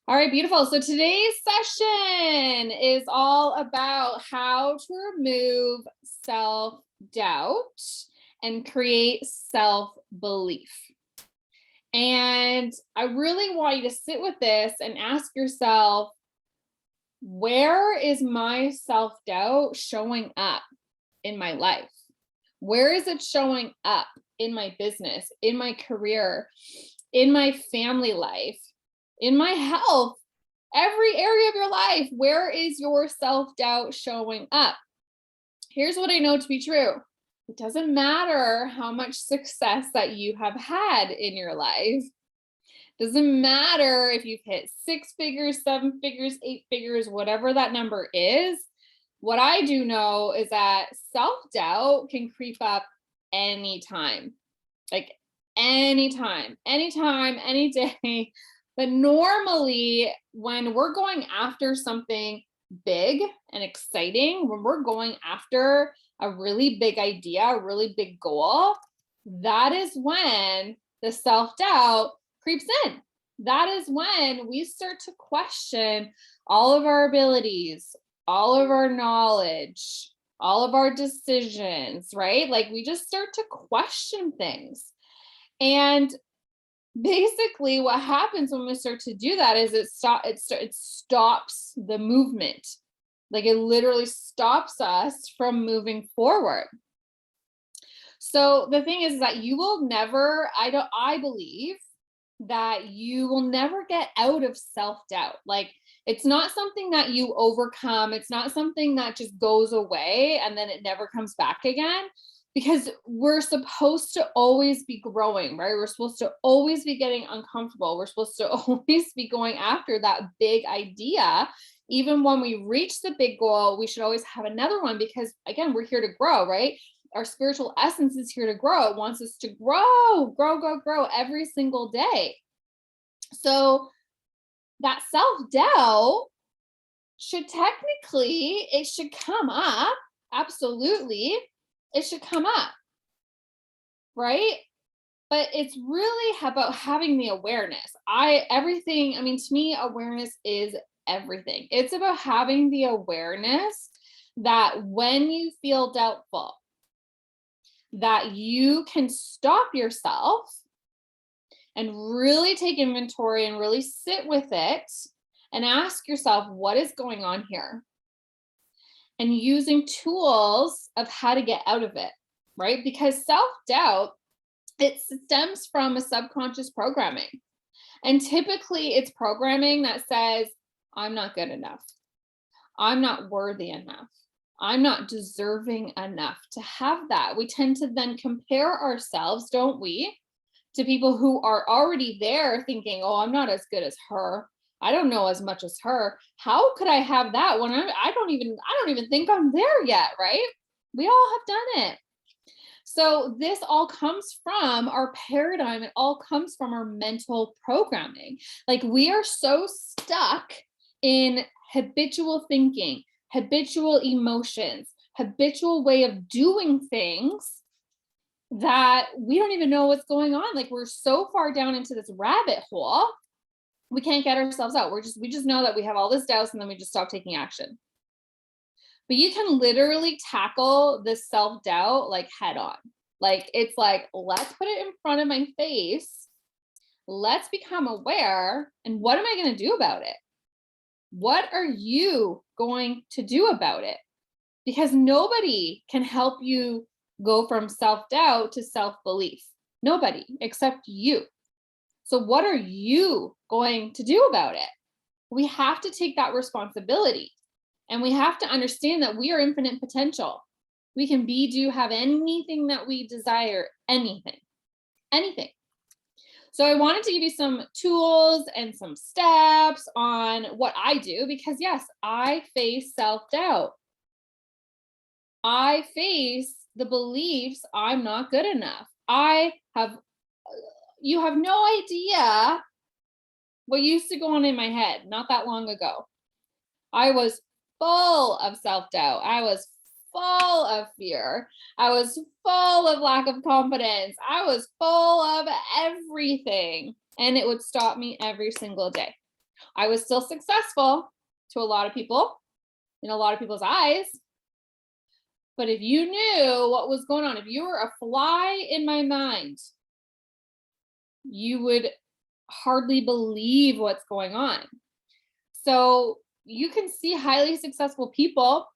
All right, beautiful. So today's session is all about how to remove self-doubt and create self-belief. And I really want you to sit with this and ask yourself, where is my self-doubt showing up in my life? Where is it showing up in my business, in my career, in my family life, in my health, every area of your life? Where is your self-doubt showing up? Here's what I know to be true. It doesn't matter how much success that you have had in your life. Doesn't matter if you've hit 6 figures, 7 figures, 8 figures, whatever that number is. What I do know is that self-doubt can creep up anytime, like anytime, any day. But normally, when we're going after something big and exciting, when we're going after a really big idea, a really big goal, that is when the self-doubt creeps in. That is when we start to question all of our abilities, all of our knowledge, all of our decisions, right? Like we just start to question things. And basically what happens when we start to do that is it stops the movement. Like it literally stops us from moving forward. So the thing is that you will never, I believe that you will never get out of self-doubt. Like it's not something that you overcome. It's not something that just goes away and then it never comes back again, because we're supposed to always be growing, right? We're supposed to always be getting uncomfortable. We're supposed to always be going after that big idea. Even when we reach the big goal, we should always have another one, because again, we're here to grow, right? Our spiritual essence is here to grow. It wants us to grow every single day. So that self-doubt should technically, it should come up. Absolutely. It should come up, right? But it's really about having the awareness. To me, awareness is everything. It's about having the awareness that when you feel doubtful, that you can stop yourself and really take inventory and really sit with it and ask yourself, what is going on here? And using tools of how to get out of it, right? Because self-doubt, it stems from a subconscious programming. And typically it's programming that says, I'm not good enough. I'm not worthy enough. I'm not deserving enough to have that. We tend to then compare ourselves, don't we, to people who are already there thinking, oh, I'm not as good as her. I don't know as much as her. How could I have that when I don't even think I'm there yet, right? We all have done it. So this all comes from our paradigm. It all comes from our mental programming. Like we are so stuck in habitual thinking, habitual emotions, habitual way of doing things that we don't even know what's going on. Like we're so far down into this rabbit hole, we can't get ourselves out. We just know that we have all this doubts and then we just stop taking action. But you can literally tackle this self-doubt like head on. Like it's like, let's put it in front of my face. Let's become aware. And what am I going to do about it? What are you going to do about it? Because nobody can help you go from self-doubt to self-belief. Nobody except you. So what are you going to do about it? We have to take that responsibility. And we have to understand that we are infinite potential. We can be, do, have anything that we desire, anything. So I wanted to give you some tools and some steps on what I do, because yes, I face self-doubt. I face the beliefs I'm not good enough. You have no idea what used to go on in my head not that long ago. I was full of self-doubt. I was full of fear. I was full of lack of confidence. I was full of everything. And it would stop me every single day. I was still successful to a lot of people, in a lot of people's eyes. But if you knew what was going on, if you were a fly in my mind, you would hardly believe what's going on. So you can see highly successful people,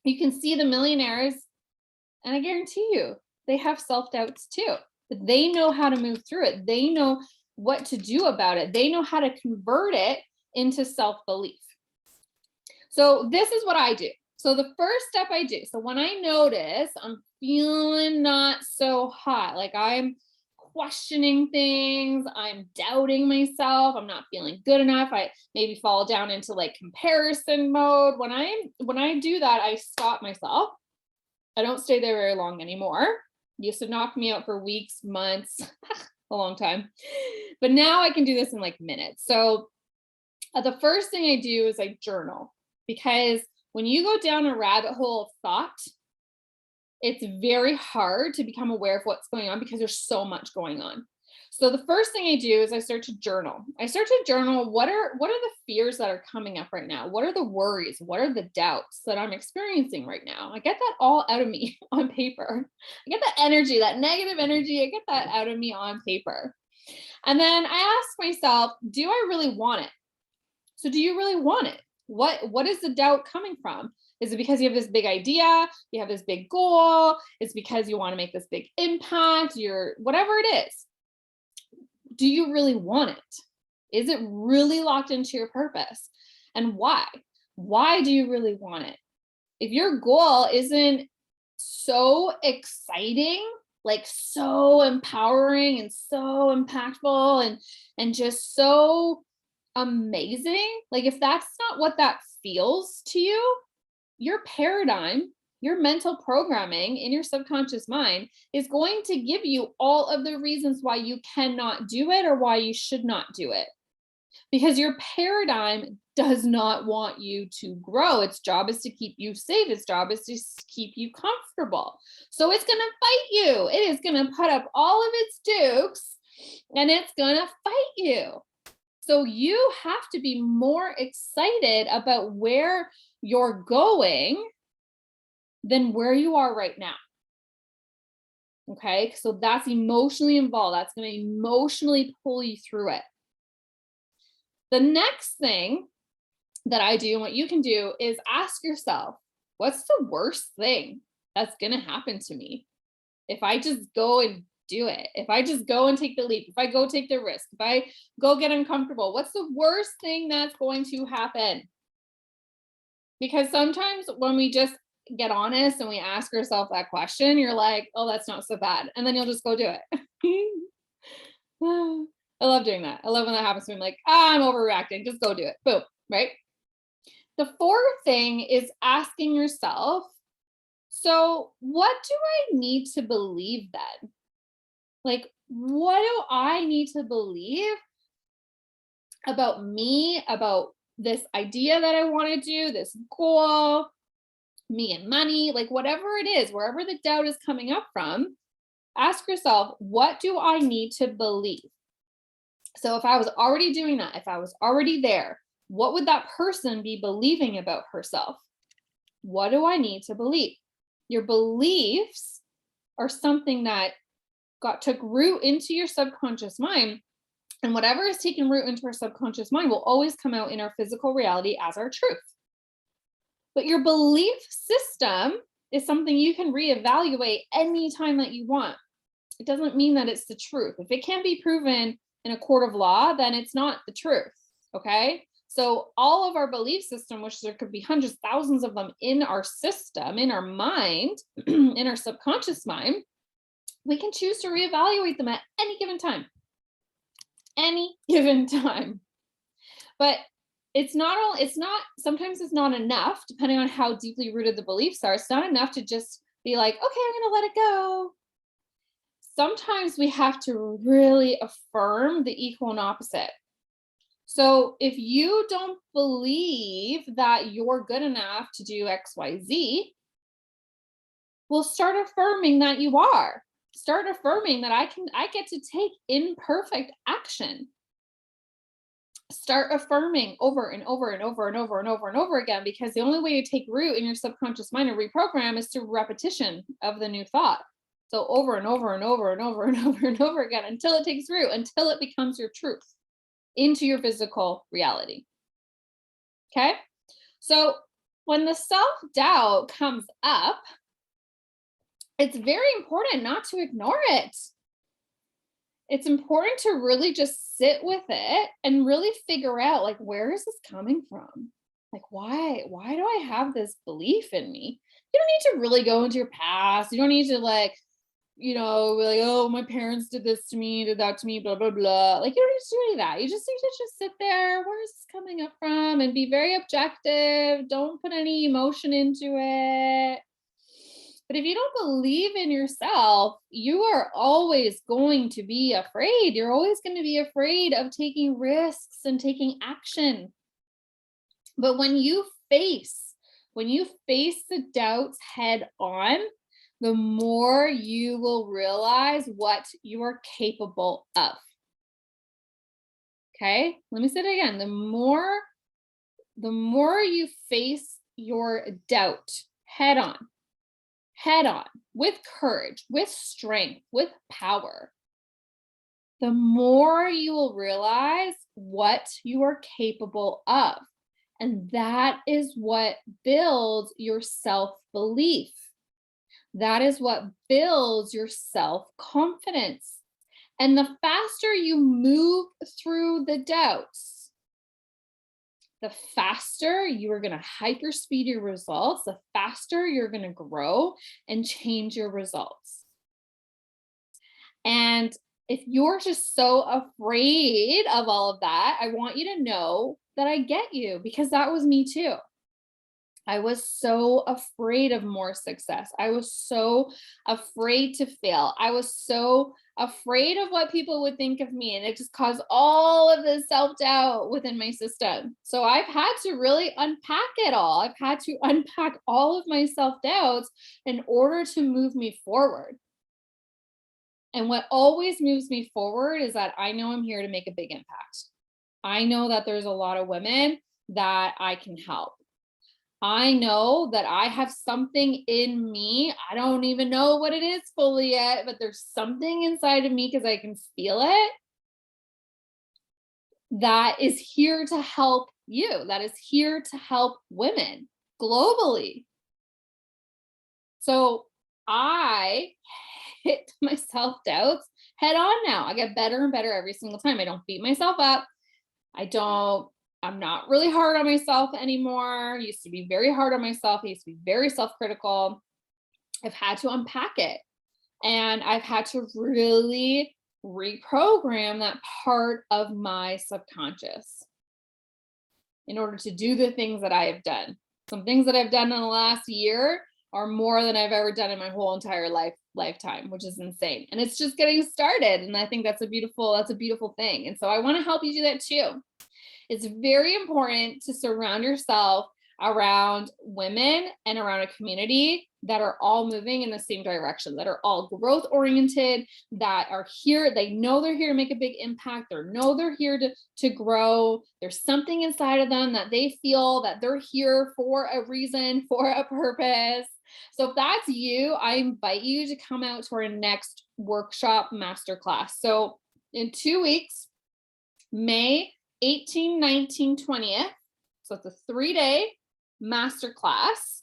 you can see the millionaires, and I guarantee you, they have self-doubts too. But they know how to move through it. They know what to do about it. They know how to convert it into self-belief. So this is what I do. So the first step I do, so when I notice I'm feeling not so hot, like I'm questioning things, I'm doubting myself, I'm not feeling good enough, I maybe fall down into like comparison mode. When I do that, I stop myself. I don't stay there very long anymore. Used to knock me out for weeks, months, a long time. But now I can do this in like minutes. So the first thing I do is I journal, because when you go down a rabbit hole of thought, it's very hard to become aware of what's going on because there's so much going on. So the first thing I do is I start to journal. I start to journal what are the fears that are coming up right now? What are the worries? What are the doubts that I'm experiencing right now? I get that all out of me on paper. I get that energy, that negative energy, I get that out of me on paper. And then I ask myself, do I really want it? So do you really want it? What is the doubt coming from? Is it because you have this big idea, you have this big goal? It's because you want to make this big impact, whatever it is. Do you really want it? Is it really locked into your purpose? And why? Why do you really want it? If your goal isn't so exciting, like so empowering and so impactful and just so amazing, like if that's not what that feels to you, your paradigm, your mental programming in your subconscious mind is going to give you all of the reasons why you cannot do it or why you should not do it. Because your paradigm does not want you to grow. Its job is to keep you safe. Its job is to keep you comfortable. So it's going to fight you. It is going to put up all of its dukes and it's going to fight you. So you have to be more excited about where you're going than where you are right now. Okay, so that's emotionally involved. That's going to emotionally pull you through it. The next thing that I do and what you can do is ask yourself, what's the worst thing that's going to happen to me if I just go and do it? If I just go and take the leap, if I go take the risk, if I go get uncomfortable, what's the worst thing that's going to happen? Because sometimes when we just get honest and we ask ourselves that question, you're like, oh, that's not so bad. And then you'll just go do it. I love doing that. I love when that happens to me. I'm like, I'm overreacting. Just go do it. Boom. Right. The fourth thing is asking yourself, so what do I need to believe then? Like, what do I need to believe about me, about this idea that I want to do, this goal, me and money, like whatever it is, wherever the doubt is coming up from, ask yourself, what do I need to believe? So if I was already doing that, if I was already there, what would that person be believing about herself? What do I need to believe? Your beliefs are something that took root into your subconscious mind. And whatever is taking root into our subconscious mind will always come out in our physical reality as our truth. But your belief system is something you can reevaluate anytime that you want. It doesn't mean that it's the truth. If it can't be proven in a court of law, then it's not the truth. Okay. So all of our belief system, which there could be hundreds, thousands of them in our system, in our mind, in our subconscious mind, we can choose to reevaluate them at any given time. Any given time. But sometimes it's not enough, depending on how deeply rooted the beliefs are. It's not enough to just be like, okay, I'm going to let it go. Sometimes we have to really affirm the equal and opposite. So if you don't believe that you're good enough to do XYZ, we'll start affirming that you are. Start affirming that I get to take imperfect action. Start affirming over and over and over and over and over and over again, because the only way to take root in your subconscious mind and reprogram is through repetition of the new thought. So over and over and over and over and over and over again until it takes root, until it becomes your truth into your physical reality. Okay? So when the self-doubt comes up, it's very important not to ignore it. It's important to really just sit with it and really figure out, like, where is this coming from? Like, why do I have this belief in me? You don't need to really go into your past. You don't need to, like, be like, oh, my parents did this to me, did that to me, blah, blah, blah. Like, you don't need to do any of that. You just need to just sit there. Where is this coming up from? And be very objective. Don't put any emotion into it. But if you don't believe in yourself, you are always going to be afraid. You're always going to be afraid of taking risks and taking action. But when you face the doubts head on, the more you will realize what you are capable of. Okay? Let me say it again. The more you face your doubt head on, with courage, with strength, with power, the more you will realize what you are capable of. And that is what builds your self-belief. That is what builds your self-confidence. And the faster you move through the doubts, the faster you are going to hyperspeed your results, the faster you're going to grow and change your results. And if you're just so afraid of all of that, I want you to know that I get you, because that was me too. I was so afraid of more success. I was so afraid to fail. I was so afraid of what people would think of me. And it just caused all of this self-doubt within my system. So I've had to really unpack it all. I've had to unpack all of my self-doubts in order to move me forward. And what always moves me forward is that I know I'm here to make a big impact. I know that there's a lot of women that I can help. I know that I have something in me. I don't even know what it is fully yet, but there's something inside of me, because I can feel it, that is here to help you, that is here to help women globally. So I hit my self-doubts head on now. I get better and better every single time. I don't beat myself up. I'm not really hard on myself anymore. I used to be very hard on myself. I used to be very self-critical. I've had to unpack it, and I've had to really reprogram that part of my subconscious in order to do the things that I have done. Some things that I've done in the last year are more than I've ever done in my whole entire lifetime, which is insane. And it's just getting started. And I think that's a beautiful thing. And so I want to help you do that too. It's very important to surround yourself around women and around a community that are all moving in the same direction, that are all growth oriented, that are here. They know they're here to make a big impact. They know they're here to grow. There's something inside of them that they feel that they're here for a reason, for a purpose. So if that's you, I invite you to come out to our next workshop masterclass. So in 2 weeks, May 18, 19, 20th. So it's a 3-day masterclass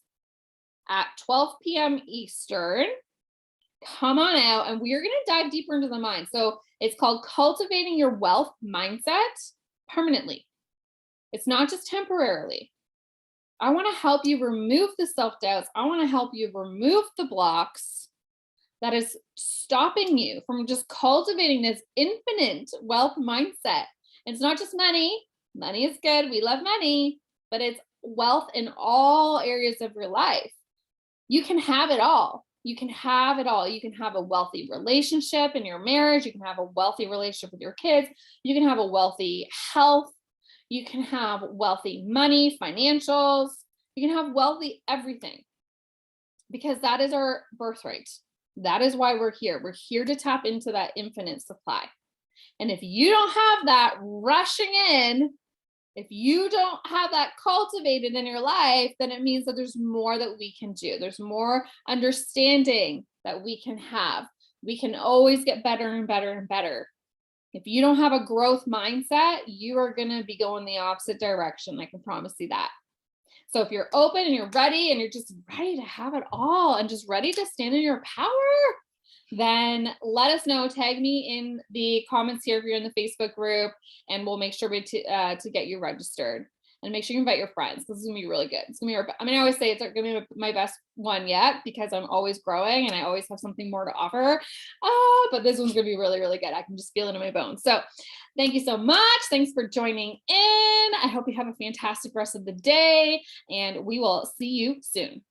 at 12 p.m. Eastern. Come on out, and we're going to dive deeper into the mind. So it's called Cultivating Your Wealth Mindset Permanently. It's not just temporarily. I want to help you remove the self-doubts. I want to help you remove the blocks that is stopping you from just cultivating this infinite wealth mindset. It's not just money. Money is good. We love money, but it's wealth in all areas of your life. You can have it all. You can have it all. You can have a wealthy relationship in your marriage. You can have a wealthy relationship with your kids. You can have a wealthy health. You can have wealthy money, financials. You can have wealthy everything, because that is our birthright. That is why we're here. We're here to tap into that infinite supply. And if you don't have that rushing in, if you don't have that cultivated in your life, then it means that there's more that we can do. There's more understanding that we can have. We can always get better and better and better. If you don't have a growth mindset, you are going to be going the opposite direction. I can promise you that. So if you're open and you're ready and you're just ready to have it all and just ready to stand in your power, then let us know. Tag me in the comments here if you're in the Facebook group, and we'll make sure to get you registered. And make sure you invite your friends. This is gonna be really good. It's gonna be, I always say it's gonna be my best one yet, because I'm always growing and I always have something more to offer. But this one's gonna be really, really good. I can just feel it in my bones. So thank you so much. Thanks for joining in. I hope you have a fantastic rest of the day, and we will see you soon.